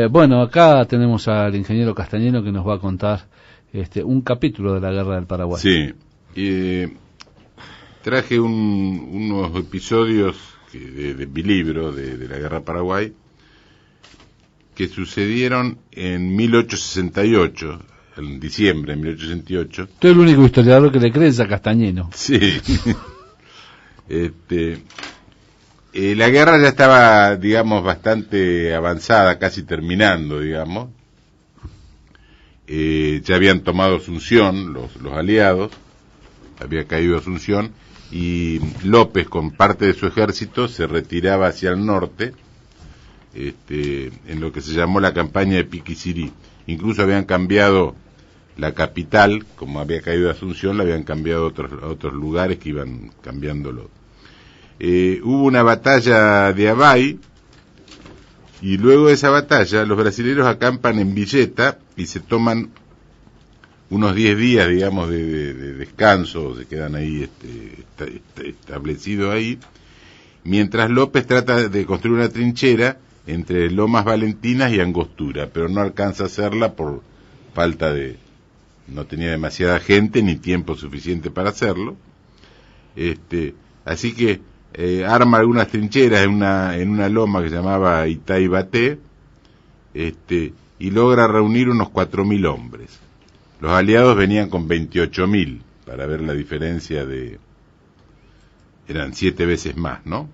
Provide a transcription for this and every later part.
Bueno, acá tenemos al ingeniero Castañeno que nos va a contar un capítulo de la Guerra del Paraguay. Sí, traje unos episodios de mi libro de la Guerra del Paraguay que sucedieron en 1868, en diciembre de 1868. Tú eres el único historiador que le crees a Castañeno. Sí. La guerra ya estaba, digamos, bastante avanzada, casi terminando, digamos. Ya habían tomado Asunción, los aliados, había caído Asunción, y López, con parte de su ejército, se retiraba hacia el norte, en lo que se llamó la campaña de Piquicirí. Incluso habían cambiado la capital, como había caído Asunción, la habían cambiado a otros lugares que iban cambiándolo. Hubo una batalla de Abay, y luego de esa batalla los brasileños acampan en Villeta y se toman unos 10 días, digamos, de descanso, se quedan ahí establecidos ahí, mientras López trata de construir una trinchera entre Lomas Valentinas y Angostura, pero no alcanza a hacerla por falta no tenía demasiada gente ni tiempo suficiente para hacerlo. Así que arma algunas trincheras en una loma que se llamaba Itaibaté, y logra reunir unos 4.000 hombres. Los aliados venían con 28.000, para ver la diferencia eran 7 veces más, ¿no?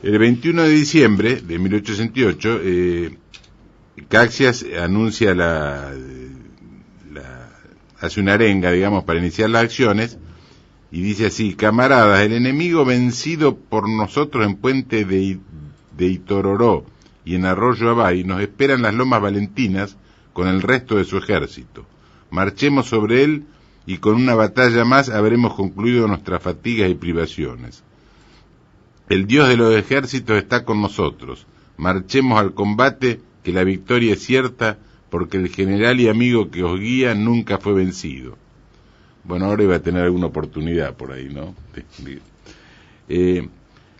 El 21 de diciembre de 1868, Caxias anuncia hace una arenga, digamos, para iniciar las acciones, y dice así: camaradas, el enemigo vencido por nosotros en Puente de Itororó y en Arroyo Abay nos espera en las Lomas Valentinas con el resto de su ejército. Marchemos sobre él y con una batalla más habremos concluido nuestras fatigas y privaciones. El Dios de los ejércitos está con nosotros. Marchemos al combate, que la victoria es cierta, porque el general y amigo que os guía nunca fue vencido. Bueno, ahora iba a tener alguna oportunidad por ahí, ¿no?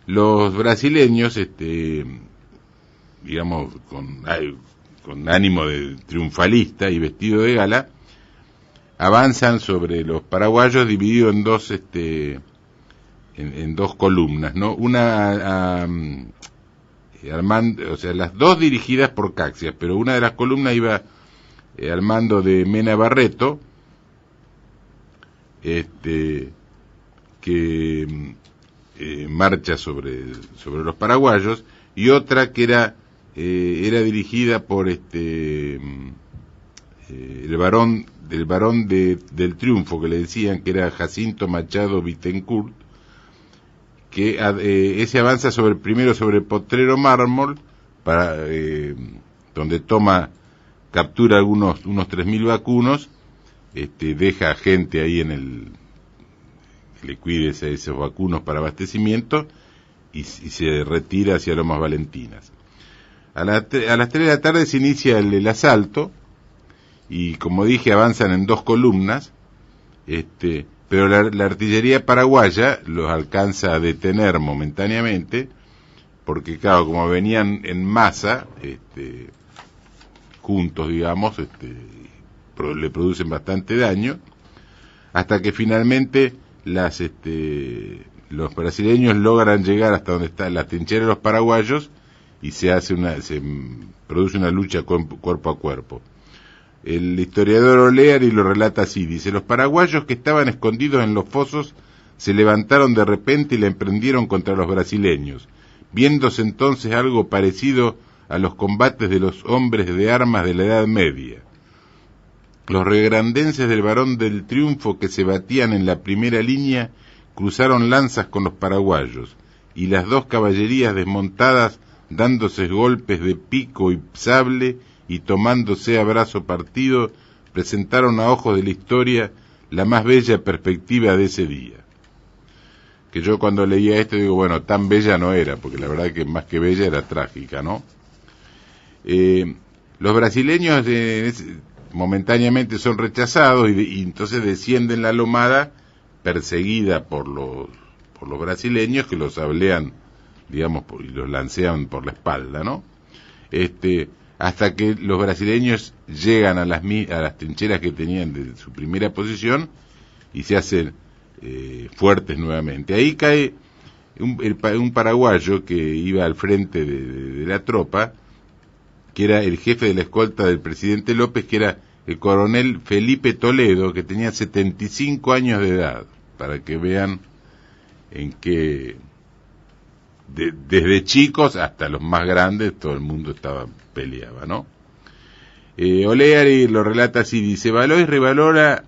Los brasileños, digamos, con ánimo de triunfalista y vestido de gala, avanzan sobre los paraguayos divididos en dos columnas, ¿no? Una o sea, las dos dirigidas por Caxias, pero una de las columnas iba al mando de Mena Barreto, que marcha sobre los paraguayos, y otra que era dirigida por el varón del Triunfo, que le decían que era Jacinto Machado Bittencourt, que ese avanza primero sobre Potrero Mármol, donde captura unos 3.000 vacunos, deja gente ahí que le cuide esos vacunos para abastecimiento, y se retira hacia Lomas Valentinas. A las 3 de la tarde se inicia el asalto, y como dije, avanzan en dos columnas, pero la artillería paraguaya los alcanza a detener momentáneamente, porque claro, como venían en masa, juntos, digamos, le producen bastante daño, hasta que finalmente los brasileños logran llegar hasta donde está la trinchera de los paraguayos, y se produce una lucha cuerpo a cuerpo. El historiador Oleari lo relata así, dice: los paraguayos que estaban escondidos en los fosos se levantaron de repente y la emprendieron contra los brasileños, viéndose entonces algo parecido a los combates de los hombres de armas de la Edad Media. Los regrandenses del Barón del Triunfo, que se batían en la primera línea, cruzaron lanzas con los paraguayos, y las dos caballerías desmontadas, dándose golpes de pico y sable y tomándose a brazo partido, presentaron a ojos de la historia la más bella perspectiva de ese día. Que yo cuando leía esto digo, bueno, tan bella no era, porque la verdad que más que bella era trágica, ¿no? Los brasileños momentáneamente son rechazados, y entonces descienden la lomada perseguida por los brasileños, que los sablean, digamos, y los lancean por la espalda, ¿no? hasta que los brasileños llegan a las trincheras que tenían de su primera posición y se hacen fuertes nuevamente. Ahí cae un paraguayo que iba al frente de la tropa, que era el jefe de la escolta del presidente López, que era el coronel Felipe Toledo, que tenía 75 años de edad, para que vean en qué, desde chicos hasta los más grandes, todo el mundo peleaba, ¿no? Oleari lo relata así, dice: Valois Rivarola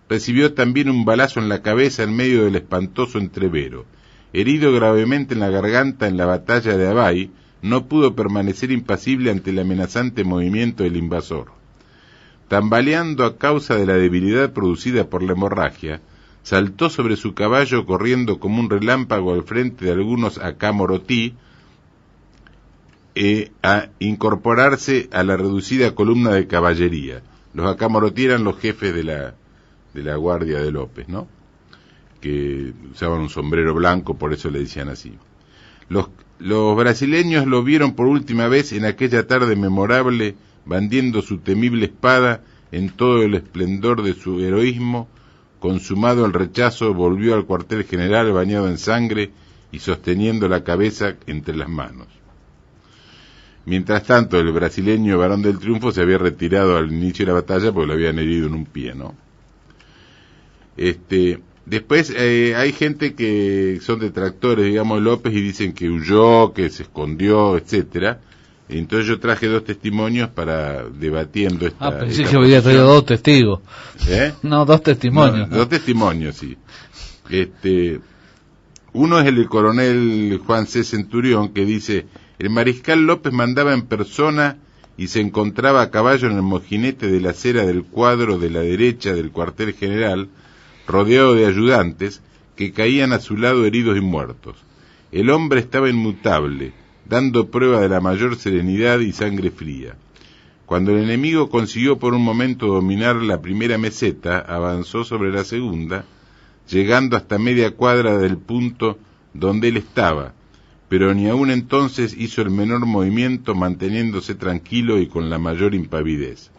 recibió también un balazo en la cabeza en medio del espantoso entrevero. Herido gravemente en la garganta en la batalla de Abay, no pudo permanecer impasible ante el amenazante movimiento del invasor. Tambaleando a causa de la debilidad producida por la hemorragia, saltó sobre su caballo corriendo como un relámpago al frente de algunos acamorotí, a incorporarse a la reducida columna de caballería. Los acamorotí eran los jefes de la guardia de López, ¿no? Que usaban un sombrero blanco, por eso le decían así. Los brasileños lo vieron por última vez en aquella tarde memorable, blandiendo su temible espada en todo el esplendor de su heroísmo. Consumado el rechazo, volvió al cuartel general bañado en sangre y sosteniendo la cabeza entre las manos. Mientras tanto, el brasileño Barón del Triunfo se había retirado al inicio de la batalla porque lo habían herido en un pie, ¿no? Después hay gente que son detractores, digamos, de López y dicen que huyó, que se escondió, etcétera. Entonces yo traje 2 testimonios para debatiendo esta. Pensé que había traído 2 testigos. No, 2 testimonios. No, 2 testimonios, sí. Uno es el coronel Juan C. Centurión, que dice: el mariscal López mandaba en persona y se encontraba a caballo en el mojinete de la acera del cuadro de la derecha del cuartel general, rodeado de ayudantes que caían a su lado heridos y muertos. El hombre estaba inmutable, dando prueba de la mayor serenidad y sangre fría. Cuando el enemigo consiguió por un momento dominar la primera meseta, avanzó sobre la segunda, llegando hasta media cuadra del punto donde él estaba, pero ni aun entonces hizo el menor movimiento, manteniéndose tranquilo y con la mayor impavidez.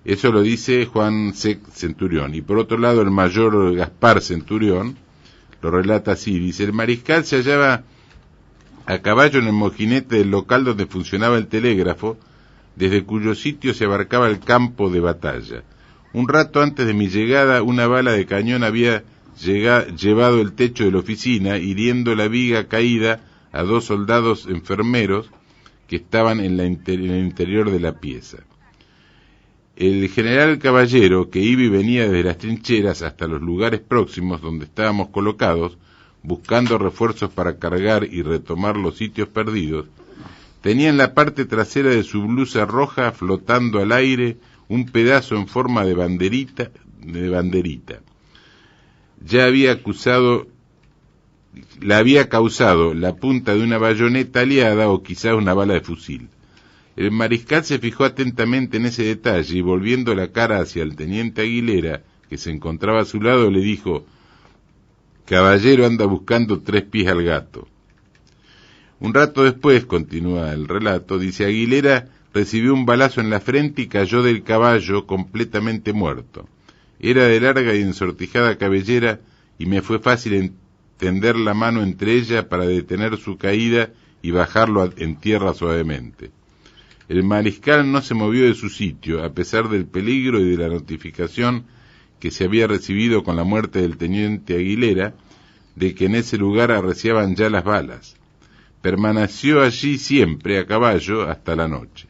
Eso lo dice Juan C. Centurión. Y por otro lado, el mayor Gaspar Centurión lo relata así, dice: el mariscal se hallaba a caballo en el mojinete del local donde funcionaba el telégrafo, desde cuyo sitio se abarcaba el campo de batalla. Un rato antes de mi llegada, una bala de cañón había llevado el techo de la oficina, hiriendo la viga caída a 2 soldados enfermeros que estaban en el interior de la pieza. El general Caballero, que iba y venía desde las trincheras hasta los lugares próximos donde estábamos colocados, buscando refuerzos para cargar y retomar los sitios perdidos, tenía en la parte trasera de su blusa roja, flotando al aire, un pedazo en forma de banderita. La había causado la punta de una bayoneta aliada o quizás una bala de fusil. El mariscal se fijó atentamente en ese detalle y, volviendo la cara hacia el teniente Aguilera, que se encontraba a su lado, le dijo: Caballero anda buscando 3 pies al gato. Un rato después, continúa el relato, dice: Aguilera recibió un balazo en la frente y cayó del caballo completamente muerto. Era de larga y ensortijada cabellera y me fue fácil tender la mano entre ella para detener su caída y bajarlo en tierra suavemente. El mariscal no se movió de su sitio, a pesar del peligro y de la notificación que se había recibido con la muerte del teniente Aguilera, de que en ese lugar arreciaban ya las balas. Permaneció allí siempre a caballo hasta la noche.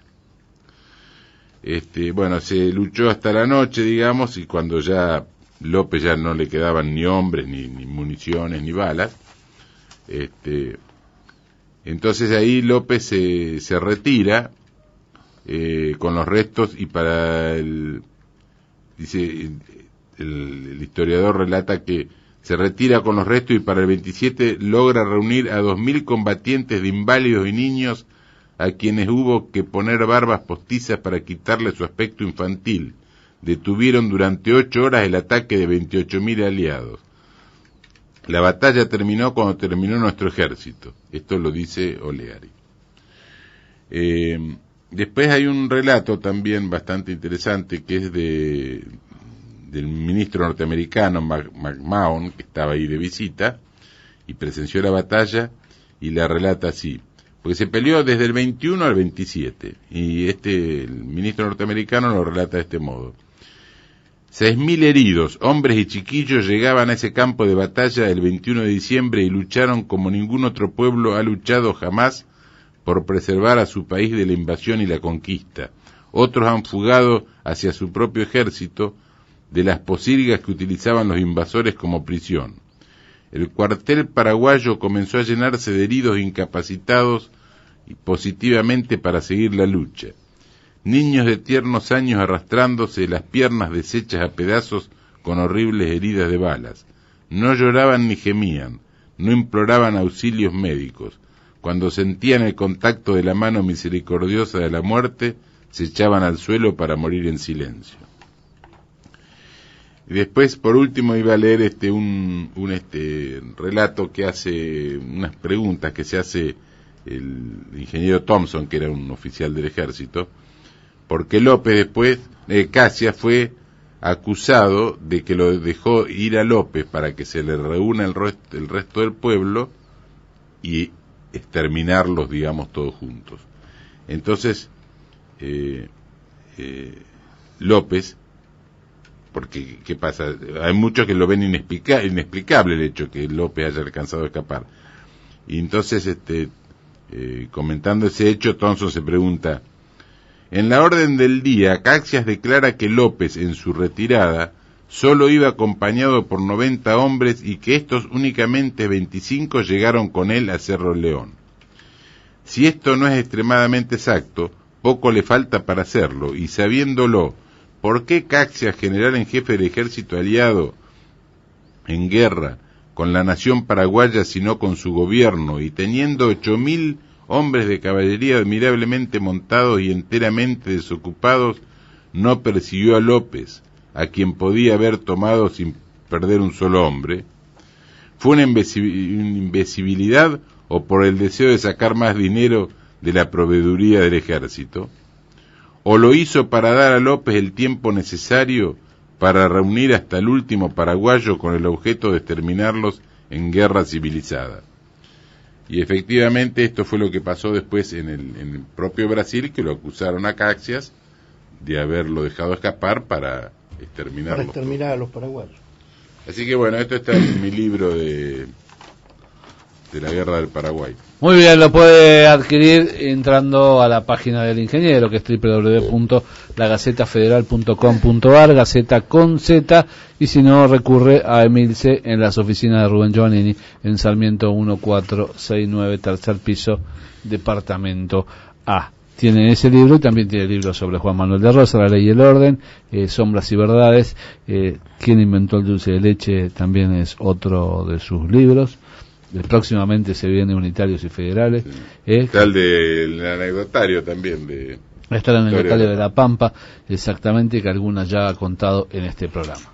Se luchó hasta la noche, digamos, y cuando ya López ya no le quedaban ni hombres, ni municiones, ni balas, entonces ahí López se retira con los restos, y para el historiador relata que se retira con los restos y para el 27 logra reunir a 2.000 combatientes de inválidos y niños, a quienes hubo que poner barbas postizas para quitarle su aspecto infantil. Detuvieron durante 8 horas el ataque de 28.000 aliados. La batalla terminó cuando terminó nuestro ejército. Esto lo dice Oleari. Después hay un relato también bastante interesante que es del ministro norteamericano McMahon, que estaba ahí de visita y presenció la batalla, y la relata así, porque se peleó desde el 21 al 27, y el ministro norteamericano lo relata de este modo: 6.000 heridos, hombres y chiquillos, llegaban a ese campo de batalla el 21 de diciembre y lucharon como ningún otro pueblo ha luchado jamás por preservar a su país de la invasión y la conquista. Otros han fugado hacia su propio ejército de las pocilgas que utilizaban los invasores como prisión. El cuartel paraguayo comenzó a llenarse de heridos e incapacitados y positivamente para seguir la lucha. Niños de tiernos años arrastrándose, las piernas deshechas a pedazos con horribles heridas de balas. No lloraban ni gemían, no imploraban auxilios médicos. Cuando sentían el contacto de la mano misericordiosa de la muerte, se echaban al suelo para morir en silencio. Y después, por último, iba a leer un relato que hace unas preguntas que se hace el ingeniero Thompson, que era un oficial del ejército, porque López después, Casia fue acusado de que lo dejó ir a López para que se le reúna el resto del pueblo y exterminarlos, digamos, todos juntos. Entonces, López, porque, ¿qué pasa? Hay muchos que lo ven inexplicable el hecho que López haya alcanzado a escapar. Y entonces, comentando ese hecho, Thompson se pregunta: en la orden del día, Caxias declara que López, en su retirada, solo iba acompañado por 90 hombres y que estos únicamente 25 llegaron con él a Cerro León. Si esto no es extremadamente exacto, poco le falta para hacerlo, y sabiéndolo, ¿por qué Caxias, general en jefe del ejército aliado en guerra con la nación paraguaya, sino con su gobierno, y teniendo 8.000 hombres de caballería admirablemente montados y enteramente desocupados, no persiguió a López, a quien podía haber tomado sin perder un solo hombre? ¿Fue una imbecilidad o por el deseo de sacar más dinero de la proveeduría del ejército? ¿O lo hizo para dar a López el tiempo necesario para reunir hasta el último paraguayo con el objeto de exterminarlos en guerra civilizada? Y efectivamente esto fue lo que pasó después en el propio Brasil, que lo acusaron a Caxias de haberlo dejado escapar para exterminar a los paraguayos. Así que bueno, esto está en mi libro de la guerra del Paraguay. Muy bien, lo puede adquirir entrando a la página del ingeniero, que es www.lagazetafederal.com.ar, Gaceta con Z, y si no, recurre a Emilce en las oficinas de Rubén Giovannini, en Sarmiento 1469, tercer piso, departamento A. Tiene ese libro y también tiene libros sobre Juan Manuel de Rosas, La Ley y el Orden, Sombras y Verdades, Quién inventó el dulce de leche también es otro de sus libros. Próximamente se viene Unitarios y Federales. Sí. Está el anecdotario también. Está el anecdotario de La Pampa, exactamente, que algunas ya ha contado en este programa.